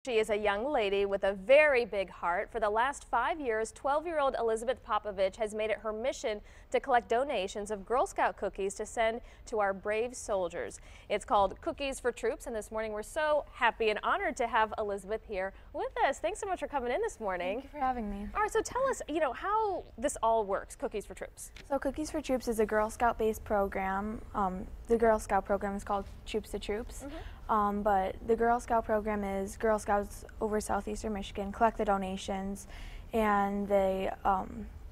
She is a young lady with a very big heart. For the last 5 years, 12-year-old Elizabeth Popovich has made it her mission to collect donations of Girl Scout cookies to send to our brave soldiers. It's called Cookies for Troops, and this morning we're so happy and honored to have Elizabeth here with us. Thanks so much for coming in this morning. Thank you for having me. All right, so tell us, how this all works, Cookies for Troops. So Cookies for Troops is a Girl Scout-based program. The Girl Scout program is called Troops to Troops. But the Girl Scout program is Girl Scouts over southeastern Michigan collect the donations, and they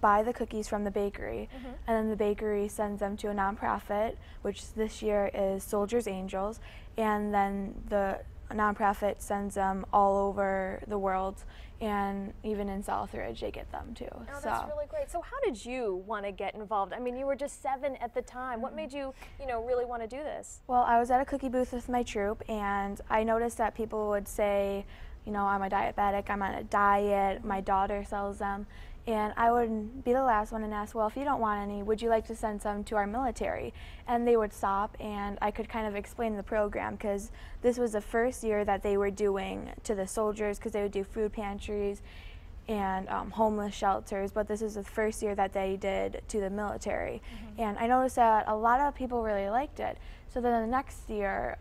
buy the cookies from the bakery, and then the bakery sends them to a nonprofit, which this year is Soldiers Angels, and then the nonprofit sends them all over the world, and even in Southridge they get them too. Oh, that's really great. So how did you want to get involved? I mean, you were just 7 at the time. What made you, really want to do this? Well, I was at a cookie booth with my troop, and I noticed that people would say, I'm a diabetic, I'm on a diet, my daughter sells them. And I would be the last one and ask, well, if you don't want any, would you like to send some to our military? And they would stop, and I could kind of explain the program, because this was the first year that they were doing to the soldiers, because they would do food pantries and homeless shelters, but this is the first year that they did to the military. And I noticed that a lot of people really liked it. So then the next year,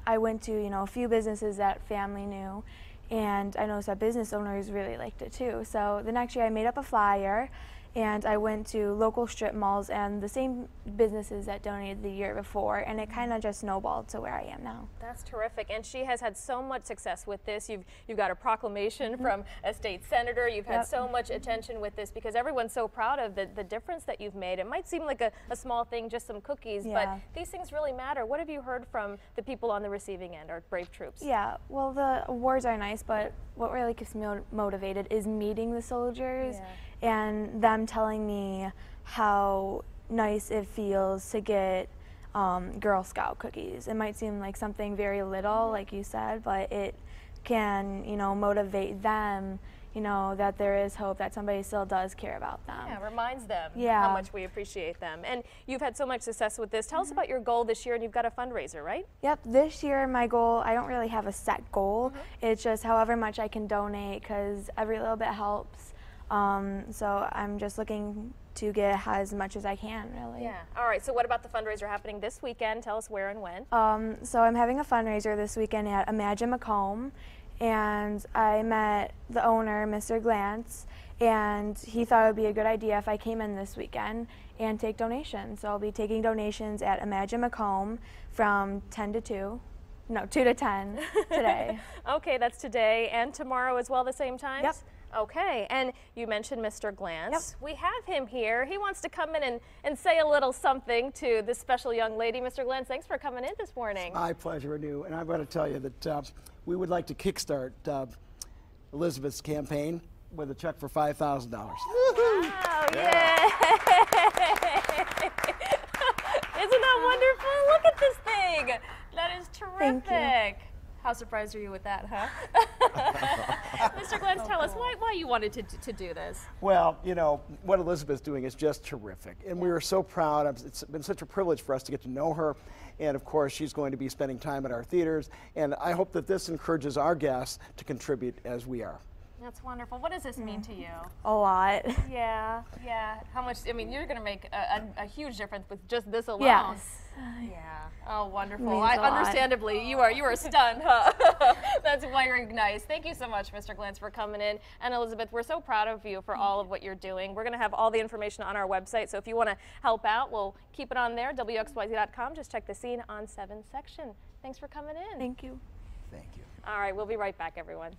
I went to a few businesses that family knew, and I noticed that business owners really liked it too. So the next year I made up a flyer, and I went to local strip malls and the same businesses that donated the year before, and it kind of just snowballed to where I am now. That's terrific, and she has had so much success with this. You've got a proclamation from a state senator. You've had so much attention with this because everyone's so proud of the difference that you've made. It might seem like a small thing, just some cookies, but these things really matter. What have you heard from the people on the receiving end, our brave troops? Yeah, well, the awards are nice, but what really keeps me motivated is meeting the soldiers and them telling me how nice it feels to get Girl Scout cookies. It might seem like something very little, like you said, but it can, motivate them, that there is hope, that somebody still does care about them. Yeah, it reminds them how much we appreciate them. And you've had so much success with this. Tell us about your goal this year, and you've got a fundraiser, right? Yep, this year my goal, I don't really have a set goal. It's just however much I can donate, because every little bit helps. So I'm just looking to get as much as I can, really. Yeah. All right, so what about the fundraiser happening this weekend? Tell us where and when. So I'm having a fundraiser this weekend at Imagine Macomb, and I met the owner, Mr. Glantz, and he thought it would be a good idea if I came in this weekend and take donations. So I'll be taking donations at Imagine Macomb from 2 to 10 today. Okay, that's today and tomorrow as well, the same times? Yep. Okay, and you mentioned Mr. Glantz. Yep. We have him here. He wants to come in and say a little something to this special young lady. Mr. Glantz, thanks for coming in this morning. My pleasure, Anu. And I've got to tell you that we would like to kickstart Elizabeth's campaign with a check for $5,000. Wow, yeah. Isn't that wonderful? Look at this thing. That is terrific. Thank you. How surprised are you with that, huh? Mr. Glantz, tell us why you wanted to do this. Well, what Elizabeth's doing is just terrific. And we were so proud. It's been such a privilege for us to get to know her. And of course, she's going to be spending time at our theaters. And I hope that this encourages our guests to contribute as we are. That's wonderful. What does this mean to you? A lot. Yeah. How much, you're going to make a huge difference with just this alone. Yes. Yeah. Oh, wonderful. Means a lot. Understandably, you are stunned, huh? That's very nice. Thank you so much, Mr. Glantz, for coming in. And Elizabeth, we're so proud of you for all of what you're doing. We're going to have all the information on our website, so if you want to help out, we'll keep it on there, WXYZ.com. Just check the Scene on 7 section. Thanks for coming in. Thank you. Thank you. All right, we'll be right back, everyone.